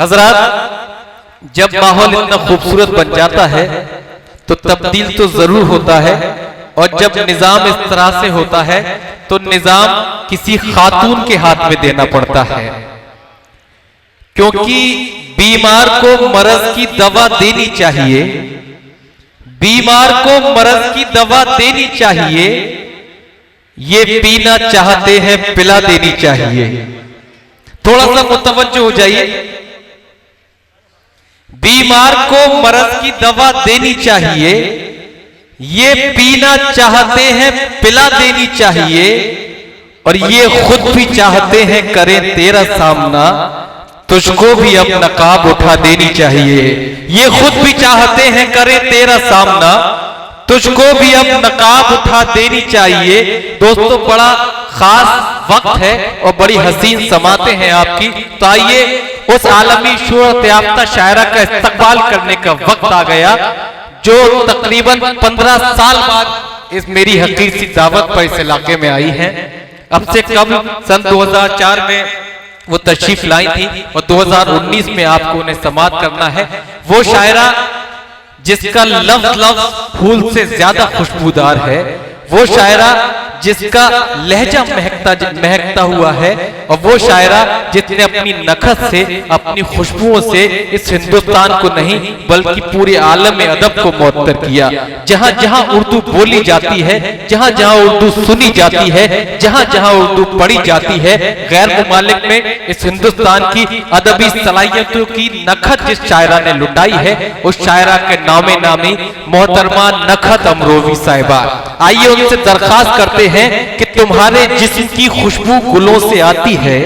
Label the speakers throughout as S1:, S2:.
S1: हजरात, जब माहौल इतना खूबसूरत बन जाता है तो तब्दील तो जरूर होता है, और जब निजाम इस तरह से होता है तो निजाम किसी खातून के हाथ में देना पड़ता है, क्योंकि बीमार को मर्ज की दवा देनी चाहिए, बीमार को मर्ज की दवा देनी चाहिए, ये पीना चाहते हैं पिला देनी चाहिए। थोड़ा सा मुतवज्जो हो जाइए। बीमार को मर्ज की दवा देनी चाहिए, ये पीना चाहते हैं पिला देनी चाहिए, और ये खुद भी चाहते हैं करें तेरा सामना, तुझको भी अब नकाब उठा देनी चाहिए। ये खुद भी चाहते हैं करें तेरा सामना, तुझको भी अब नकाब उठा देनी चाहिए। दोस्तों, बड़ा खास वक्त है और बड़ी हसीन समाते हैं आपकी, तो आइए उस आलमी शोहरत याफ्ता शायरा का इस्तकबाल करने का वक्त आ गया, जो तकरीबन 15 साल बाद इस मेरी हकीर सी दावत पर इस इलाके में आई है। अब से कब सन 2004 में वो तशरीफ लाई थी, और 2019 में आपको उन्हें समात करना है। वो शायरा जिसका लफ्ज फूल से ज्यादा खुशबूदार है, वो शायरा जिसका लहजा महकता हुआ है, और वो शायरा जिसने अपनी नखत से, अपनी खुशबुओं से इस हिंदुस्तान को नहीं बल्कि पूरे आलम में अदब को मुअत्तर किया। जहां जहां उर्दू बोली जाती है, जहां जहां उर्दू सुनी जाती है, जहां जहां उर्दू पढ़ी जाती है, गैर मुमालिक में इस हिंदुस्तान की अदबी सलाहियतों की नखत जिस शायरा ने लुटाई है, उस शायरा के नामे नामी मोहतरमा नखत अमरोवी साहिबा। आइए उनसे दरखास्त करते हैं कि तुम्हारे जिस्म की खुशबू गुलों से आती है,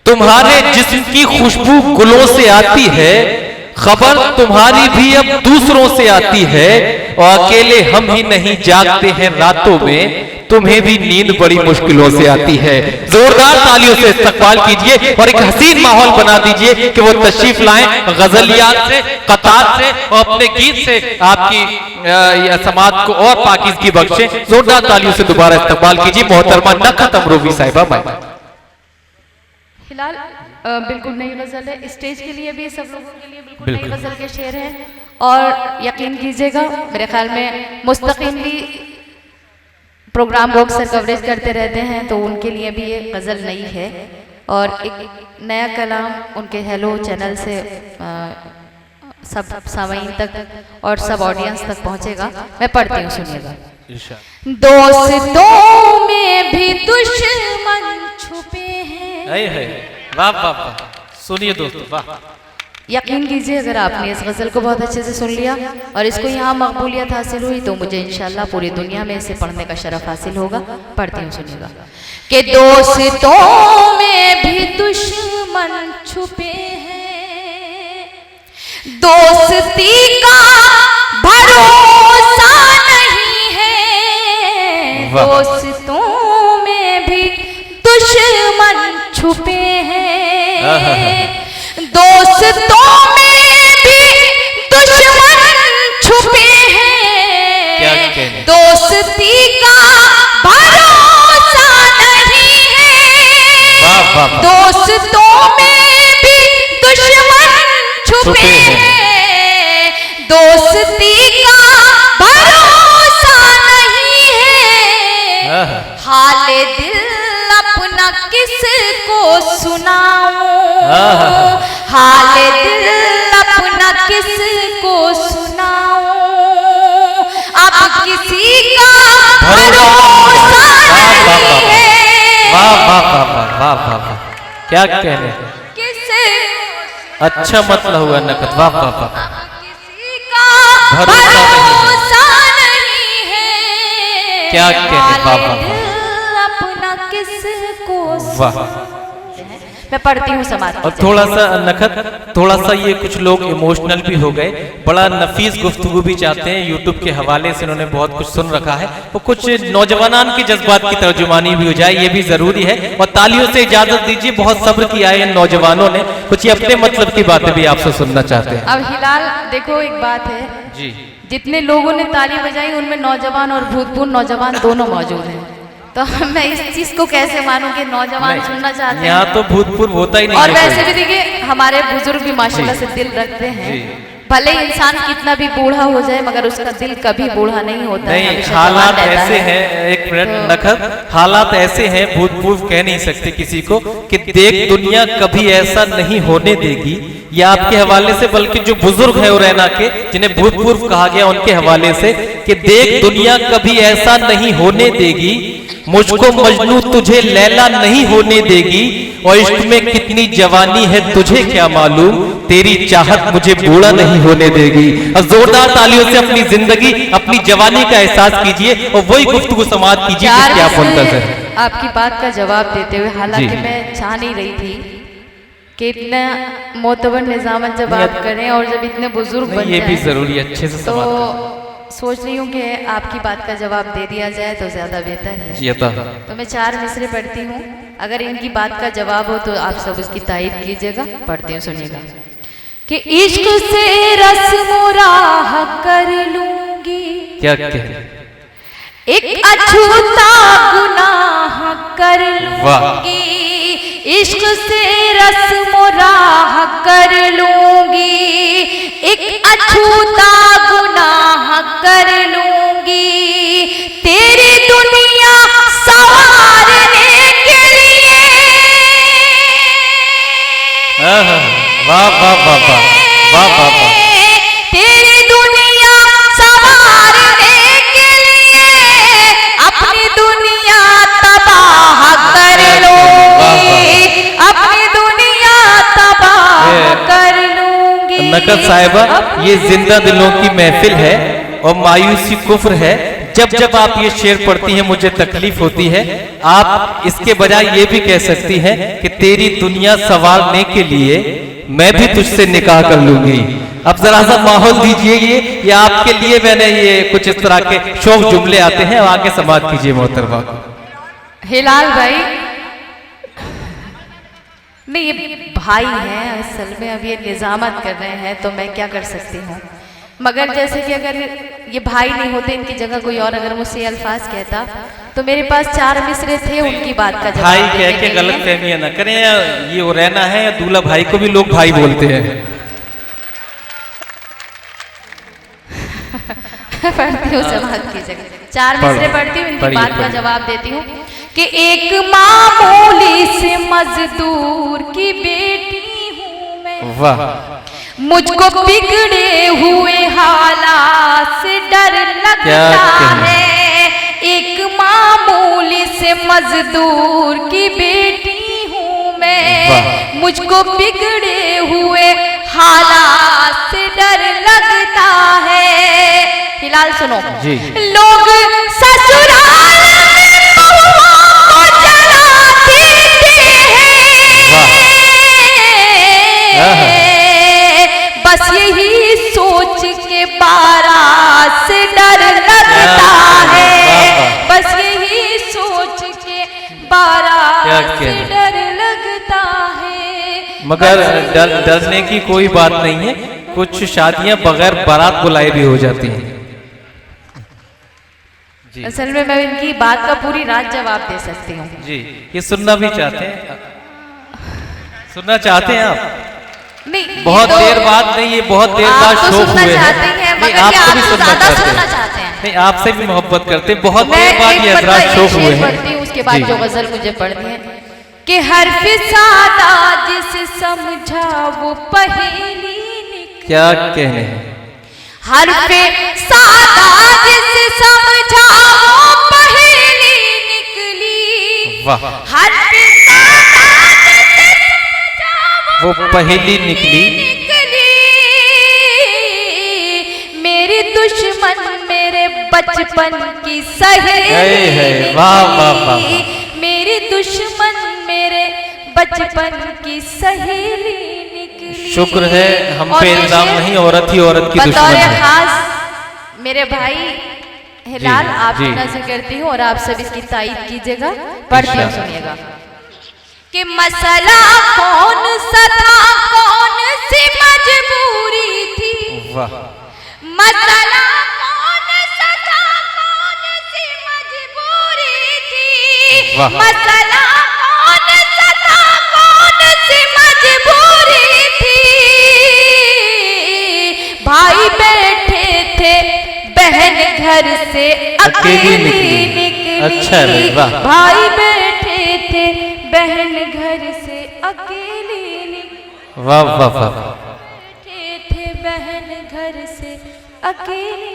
S1: तुम्हारे जिस्म की खुशबू गुलों से आती है, खबर तुम्हारी भी अब दूसरों से आती है, और अकेले हम ही नहीं जागते हैं रातों में, तुम्हें भी नींद बड़ी मुश्किलों से आती है। जोरदार तालियों से इस्तकबाल कीजिए और एक हसीन माहौल बना दीजिए कि वो तशरीफ लाएं, गजलियात से, कतार से और अपने गीत से आपकी समाज को और पाकीज़गी बख्शे। जोरदार तालियों से दोबारा इस्तकबाल कीजिए मोहतरमा नखत अमरोवी साहिबा।
S2: फिलहाल बिल्कुल नई गजल है, स्टेज के लिए भी, सब लोगों के लिए बिल्कुल नई गजल के शेर हैं, और यकीन कीजिएगा मेरे ख्याल में मुस्तकिली प्रोग्राम को अक्सर कवरेज करते रहते हैं, तो उनके लिए भी ये गज़ल नई है, और एक नया कलाम उनके हेलो चैनल से सब सामीन तक और सब ऑडियंस तक पहुंचेगा। मैं पढ़ती हूँ, सुनिएगा। दोस्तों में भी दुश्मन छुपे हैं।
S1: वाह वाह वाह, सुनिए दोस्तों, वाह।
S2: यकीन कीजिए अगर आपने इस गज़ल को बहुत अच्छे से सुन लिया और इसको यहाँ मकबूलियत हासिल हुई, तो मुझे इंशाल्लाह पूरी दुनिया में इसे पढ़ने का शरफ हासिल होगा। पढ़ती हूँ, सुनिएगा। कि दोस्तों में भी दुश्मन छुपे हैं, दोस्ती का भरोसा नहीं है, दोस्तों में भी दुश्मन छुपे हैं, दोस्तों में भी दुश्मन छुपे हैं, दोस्ती का भरोसा नहीं है, दोस्तों में भी दुश्मन छुपे हैं, दोस्ती का भरोसा नहीं है, हाले दिल अपना किसको सुनाऊं, हाले दिल अपना किसको सुनाऊं, अब किसी का भरोसा नहीं है।
S1: वाह वाह वाह वाह वाह वाह, क्या कहने, अच्छा मतलब हुआ नकद, वाह वाह वाह।
S2: किसी का भरोसा नहीं है,
S1: क्या कहने, वाह वाह
S2: अपना किसको,
S1: वाह।
S2: मैं पढ़ती हूँ समाज।
S1: और थोड़ा सा नखत, थोड़ा सा ये कुछ लोग इमोशनल भी हो गए, बड़ा नफीस गुफ्तगू भी चाहते हैं, यूट्यूब के हवाले से उन्होंने बहुत कुछ सुन रखा है, तो कुछ नौजवान की जज्बात की तर्जुमानी भी हो जाए, ये भी जरूरी है। और तालियों से इजाजत दीजिए, बहुत सब्र किया है इन नौजवानों ने, कुछ ये अपने मतलब की बातें भी आपसे सुनना चाहते हैं।
S2: अब हिलाल देखो, एक बात है
S1: जी,
S2: जितने लोगों ने ताली बजाई उनमें नौजवान और भूतपूर्व नौजवान दोनों मौजूद हैं, तो मैं इस चीज को कैसे मानूं कि नौजवान सुनना चाहते हैं।
S1: यहाँ तो भूतपूर्व होता ही नहीं।
S2: और वैसे भी देखिए हमारे बुजुर्ग भी माशाल्लाह से दिल रखते हैं। भले इंसान कितना भी बूढ़ा हो जाए मगर उसका दिल कभी बूढ़ा नहीं होता है।
S1: नहीं, हालात ऐसे हैं, एक मिनट नखत, हालात ऐसे हैं, भूतपूर्व कह नहीं सकते किसी को कि देख दुनिया कभी ऐसा नहीं होने देगी। ये आपके हवाले से, बल्कि जो बुजुर्ग है उरैना के, जिन्हें भूतपूर्व कहा गया, उनके हवाले से कि देख दुनिया कभी ऐसा नहीं होने देगी, मुझको मजनू तुझे लैला नहीं होने देगी, और इश्क में कितनी जवानी है तुझे क्या मालूम, तेरी चाहत मुझे बूढ़ा नहीं होने देगी। और जोरदार तालियों से अपनी जिंदगी, अपनी जवानी का एहसास कीजिए और वही गुफ्तगू समाप्त कीजिए जिसकी आप मुंतज़िर हैं।
S2: आपकी बात का जवाब देते हुए, हालांकि मैं चाह नहीं रही थी कि इतना मोतबर निजामत जब आप करें और जब इतने बुजुर्ग बन
S1: ये भी
S2: जाएं,
S1: जरूरी है, अच्छे से
S2: तो सोच रही हूँ कि आपकी बात का जवाब दे दिया जाए तो ज्यादा बेहतर है। तो मैं 4 मिसरे पढ़ती हूँ, अगर इनकी बात का जवाब हो तो आप सब उसकी तारीफ कीजिएगा। पढ़ती हूँ, सुनिएगा। कि इश्क से रस्म राह कर लूंगी,
S1: क्या कह,
S2: एक अछूता गुनाह कर लूंगी, इश्क से रस्म राह कर लूंगी, एक अछूता गुनाह कर लूंगी, तेरी दुनिया संवारने के लिए।
S1: वाह वाह वाह वाह वाह वाह वाह,
S2: तेरी दुनिया संवारने के लिए अपनी दुनिया तबाह कर लूंगी, अपनी दुनिया तबाह कर लूंगी।
S1: नकद साहिबा, ये जिंदा दिलों की महफिल है और मायूसी कुफ्र है। जब जब आप ये शेर पढ़ती हैं मुझे तकलीफ होती है। आप इसके बजाय ये भी कह सकती हैं कि तेरी दुनिया संवारने के लिए मैं भी तुझसे निकाह कर लूंगी। अब जरा सा माहौल दीजिए, ये आपके लिए मैंने ये कुछ इस तरह के शौक जुमले आते हैं, आगे समाप्त कीजिए मोहतरमा।
S2: हिलाल भाई, नहीं ये भाई हैं असल में, अब ये निजामत कर रहे हैं तो मैं क्या कर सकती हूँ। मगर जैसे कि अगर ये भाई नहीं होते, इनकी जगह कोई और अगर मुझसे अल्फाज कहता तो मेरे पास 4 मिसरे थे उनकी बात का जवाब
S1: भाई कह के गलत फहमियां ना करें, ये उरैना है या दूल्हा भाई को भी लोग भाई बोलते हैं।
S2: पढ़ती हूँ, समाप्त की जगह 4 मिसरे पढ़ती हूँ, इनकी बात का जवाब देती हूँ कि एक मामूली से मजदूर की बेटी हूँ मैं,
S1: वाह,
S2: मुझको बिगड़े हुए हालात से डर लगता है, एक मामूली से मजदूर की बेटी हूँ मैं, मुझको बिगड़े हुए हालात से डर लगता है। फिलहाल सुनो
S1: जी,
S2: लोग ससुराल में बहुओं को जला देते हैं, बस यही सोच के बारात से डर लगता है, बस यही सोच के बारात से डर लगता है।
S1: मगर डरने की कोई बात नहीं है, कुछ शादियां बगैर बारात बुलाए भी हो जाती हैं।
S2: असल में मैं इनकी बात का पूरी रात जवाब दे सकती हूँ।
S1: जी, ये सुनना भी चाहते हैं, सुनना चाहते हैं आप?
S2: नहीं,
S1: बहुत देर बाद नहीं, ये बहुत देर बाद शौक हुए हैं। नहीं, आपको भी सुनना चाहते हैं। नहीं, आपसे भी मोहब्बत करते हैं, बहुत देर बाद ये हजरात शौक हुए हैं।
S2: उसके बाद जो गजल मुझे पढ़नी है कि हर्फ सादा जिसे समझा वो पहेली निकली,
S1: क्या कहने हैं,
S2: हर्फ सादा जिसे समझा वो पहेली निकली,
S1: वाह,
S2: हर्फ सादा जिसे समझा
S1: वो पहेली निकली,
S2: मेरी दुश्मन मेरे बचपन की सहेली
S1: है। वाह वाह वाह,
S2: मेरी दुश्मन मेरे बचपन की सहेली निकली।
S1: शुक्र है हम पे इल्जाम नहीं, औरत ही औरत की दुश्मन है।
S2: खास मेरे भाई हिलाल, आप
S1: जी।
S2: नजर करती हूँ और आप सब इसकी तारीफ कीजिएगा। पढ़ती हूँ, सुनिएगा कि मसला कौन सा था, कौन सी मजबूरी थी,
S1: वाह,
S2: मसला कौन सा था, कौन सी मजबूरी थी,
S1: वाह,
S2: मसला कौन सा था, कौन सी मजबूरी रही थी, भाई बैठे थे, बहन घर से अकेली निकली।
S1: अच्छा है, वाह।
S2: भाई बैठे थे, बहन घर से अकेली निकली।
S1: वाह वाह वाह।
S2: बैठे थे, बहन घर से अकेली।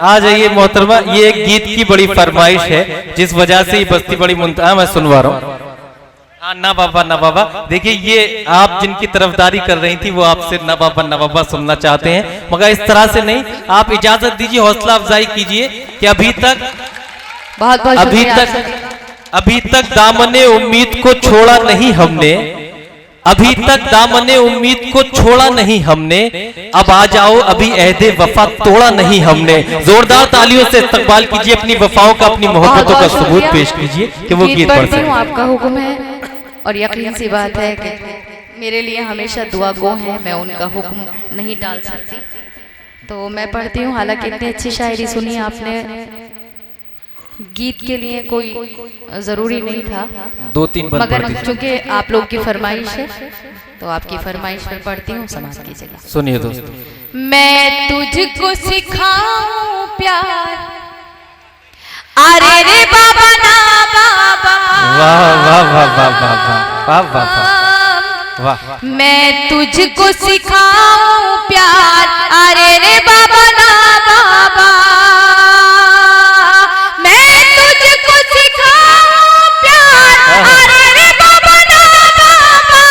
S1: आ जाइए मोहतरमा, ये एक गीत की बड़ी फरमाइश है जिस वजह से ये बस्ती बड़ी मुंतहा मैं सुनवा रहा हूँ। ना बाबा ना बाबा, देखिए ये आप जिनकी तरफदारी कर रही थी वो आपसे ना बाबा सुनना चाहते हैं, मगर इस तरह से नहीं। आप इजाजत दीजिए, हौसला अफजाई कीजिए कि अभी तक दामने उम्मीद को छोड़ा नहीं हमने, अभी तक दामने उम्मीद को छोड़ा नहीं हमने, अब आ जाओ अभी अहदे वफा तोड़ा नहीं हमने। जोरदार तालियों से इस्तकबाल कीजिए, अपनी वफाओं का, अपनी मोहब्बतों का सबूत पेश कीजिए कि वो गीत पढ़ सकते हैं।
S2: आपका हुक्म है और यकीन सी बात है कि मेरे लिए हमेशा दुआ गो है, मैं उनका हुक्म नहीं टाल सकती, तो मैं पढ़ती हूँ। हालांकि इतनी अच्छी शायरी सुनी आपने, गीत के लिए कोई जरूरी नहीं था,
S1: 2-3 बार
S2: मगर चूंकि आप लोग की फरमाइश है तो आपकी फरमाइश पर पढ़ती हूँ, समाज की जगह।
S1: सुनिए दोस्तों।
S2: मैं तुझको सिखाऊं प्यार, अरे रे बाबा ना बाबा।
S1: वाह वाह वाह वाह वाह वाह वाह वाह।
S2: मैं तुझको सिखाऊं प्यार, अरे रे बाबा ना बाबा। मैं तुझको सिखाऊं प्यार, अरे रे बाबा ना बाबा।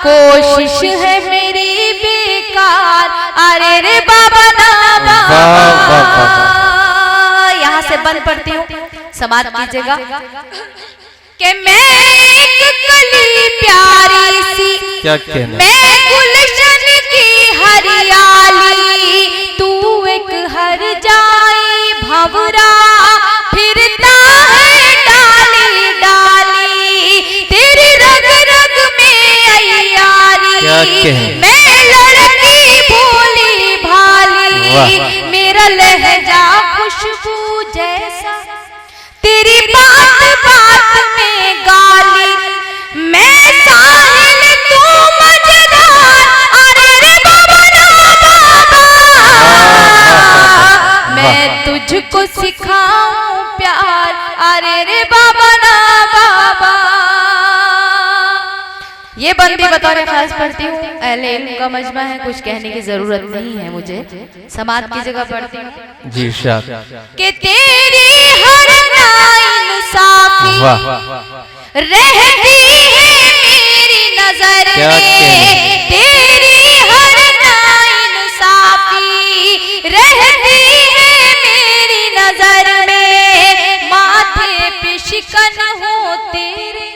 S2: कोशिश है मेरी बेकार, अरे रे बाबा ना बाबा। यहाँ से बंद पढ़ती हूँ, समाज कीजिएगा कि मैं एक कली प्यारी सी,
S1: क्या कहना,
S2: मैं गुलशन की हरियाली, तू एक हर जाई भंवरा, फिरता है डाली डाली, तेरी रग रग में अय्यारी। मैं लड़की भोली भाली, मेरा लहजा खुशबू जैसा, तेरी बात बात में गाली। मैं साहिल तू मजेदार, अरे रे बाबा ना बाबा। मैं तुझको सिखाऊं प्यार, अरे रे बाबा ना बाबा। ये बंदी बतौर खास पढ़ती हूँ, अहले इल्म का मजमा है, कुछ कहने की जरूरत नहीं है मुझे, समाज की जगह पढ़ती हूँ
S1: जी शाह।
S2: कि तेरी हर नाइंसाफी रहती है मेरी नजर में, तेरी हर नाइंसाफी रहती है मेरी नजर में। माथे पे शिकन हो तेरे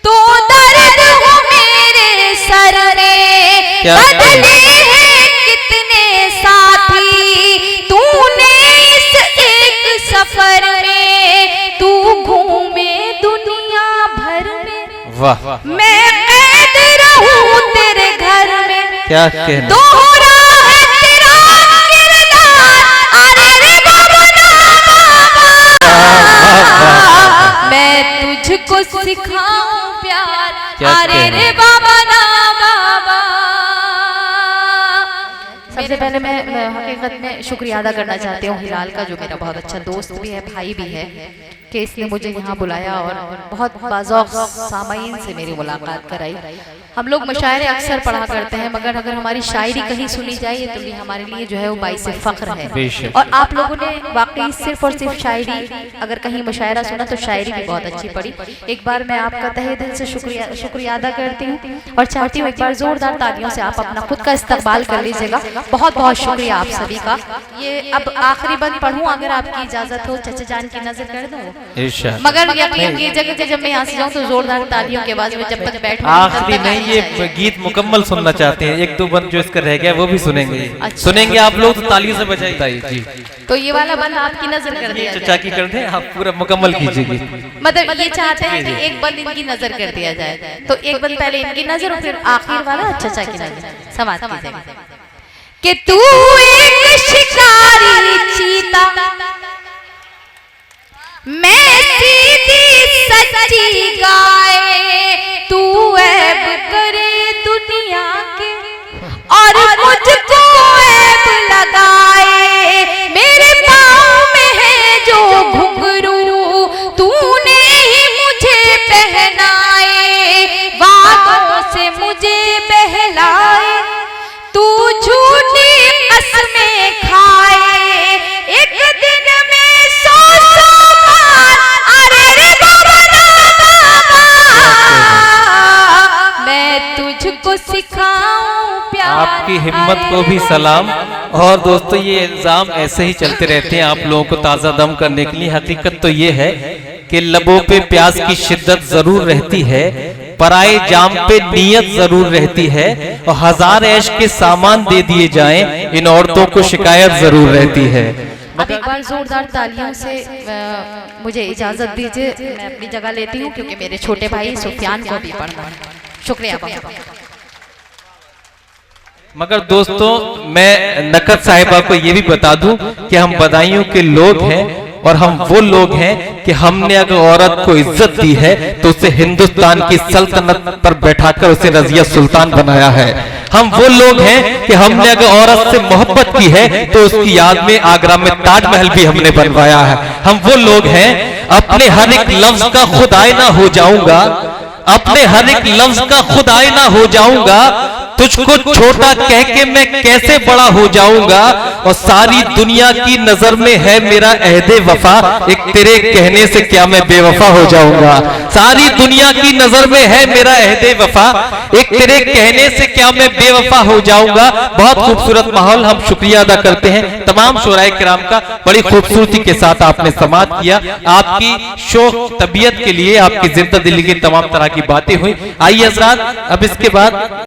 S2: तो दर्द हो मेरे सर में, बदले हैं कितने साथी तूने इस एक सफर में, तू घूमे दुनिया भर में,
S1: वाह।
S2: मैं कैद रहूं तेरे घर में,
S1: क्या कहना,
S2: दोहरा है तेरा किरदार, अरे रे बाबा ना बाबा। मैं तुझको सिखाऊं प्यार, अरे रे बाबा ना बाबा। सबसे पहले मैं हकीकत में शुक्रिया अदा करना चाहती हूँ हिलाल का, जो मेरा बहुत अच्छा दोस्त भी है, भाई भी है, कि इसने मुझे यहाँ बुलाया और बहुत बाज़ौक़ सामाईन से मेरी मुलाकात कराई। हम लोग मुशायरे अक्सर पढ़ा करते हैं, मगर अगर हमारी शायरी कहीं सुनी जाए तो ये हमारे लिए जो है वो बाइस फ़ख्र है। और आप लोगों ने वाकई सिर्फ और सिर्फ शायरी, अगर कहीं मुशायरा सुना तो शायरी भी बहुत अच्छी पढ़ी। एक बार मैं आपका तहे दिल से शुक्रिया अदा करती हूँ और चाहती हूँ एक बार जोरदार तालियों से आप अपना खुद का इस्तकबाल कर लीजिएगा। बहुत बहुत शुक्रिया आप सभी का। ये अब आखिरी बंद पढ़ूँ अगर आपकी इजाजत हो, चचा जान की नजर कर दूँ, मगर यकीन कीजिएगा कि जब मैं यहाँ से जाऊँ तो जोरदार तालियों के बाद में जब तक बैठूँ।
S1: आखिरी नहीं, ये गीत मुकम्मल सुनना चाहते हैं, एक दो बंद जो इसका रह गया वो भी सुनेंगे। अच्छा। सुनेंगे आप लोग तो तालियों से बजाइए जी।
S2: तो ये वाला बंद आपकी नजर कर दिया जाए,
S1: चचा की कर दें, आप पूरा मुकम्मल कीजिए।
S2: मतलब ये चाहते हैं कि एक बंद इनकी नजर कर दिया जाए, तो एक बंद पहले इनकी नजर और फिर आखिर वाला चचा की नजर, समाज कीजिएगा कि तू एक शिकारी चीता, मैं सीधी सच्ची गाए, तू ऐब करे दुनिया के और मुझको ऐब लगाए। मेरे पाँव में है जो घुंघरू, तूने ही मुझे पहनाए, वादों से मुझे बहलाए, तू झूठी कसमें खाए। एक दिन में 100 बार अरे रे बाबा बाबा, मैं तुझको सिखाऊं प्यार।
S1: आपकी हिम्मत को भी सलाम। और दोस्तों ये इल्जाम ऐसे ही चलते रहते हैं आप लोगों को ताज़ा दम करने के लिए। हकीकत तो ये है कि लबों पे प्यास की शिद्दत जरूर रहती है, पराए जाम पे नियत जरूर रहती है, और हजार ऐश के सामान दे दिए जाएं इन औरतों को शिकायत जरूर रहती है।
S2: अब एक बार जोरदार तालियों से मुझे इजाजत दीजिए, मैं अपनी जगह लेती हूँ क्योंकि मेरे छोटे भाई सुफियान को भी पढ़ना है। शुक्रिया।
S1: मगर दोस्तों मैं नकद साहिबा को ये भी बता दूं कि हम बदायूं के लोग हैं, और हम वो लोग हैं कि हमने अगर औरत को इज्जत दी है तो उसे हिंदुस्तान की सल्तनत पर बैठाकर उसे रजिया सुल्तान बनाया है। हम वो लोग हैं कि हमने अगर औरत से मोहब्बत की है तो उसकी याद में आगरा में ताजमहल भी हमने बनवाया है। हम वो लोग हैं अपने हर एक लफ्ज का खुद आईना हो जाऊंगा, अपने हर एक लफ्ज का खुद आईना हो जाऊंगा, तुझको छोटा कह के मैं कैसे बड़ा हो जाऊंगा, और सारी दुनिया की नजर में है मेरा अहदे वफा, एक तेरे कहने से क्या मैं बेवफा हो जाऊंगा। सारी दुनिया की नजर में है मेरा अहदे वफा, एक तेरे कहने से क्या मैं बेवफा हो जाऊंगा। बहुत खूबसूरत माहौल, हम शुक्रिया अदा करते हैं तमाम शोराए किराम का, बड़ी खूबसूरती के साथ आपने समाअत किया। आपकी शौक तबीयत के लिए आपकी जिंदा दिली की तमाम तरह की बातें हुई। आइए हज़रात अब इसके बाद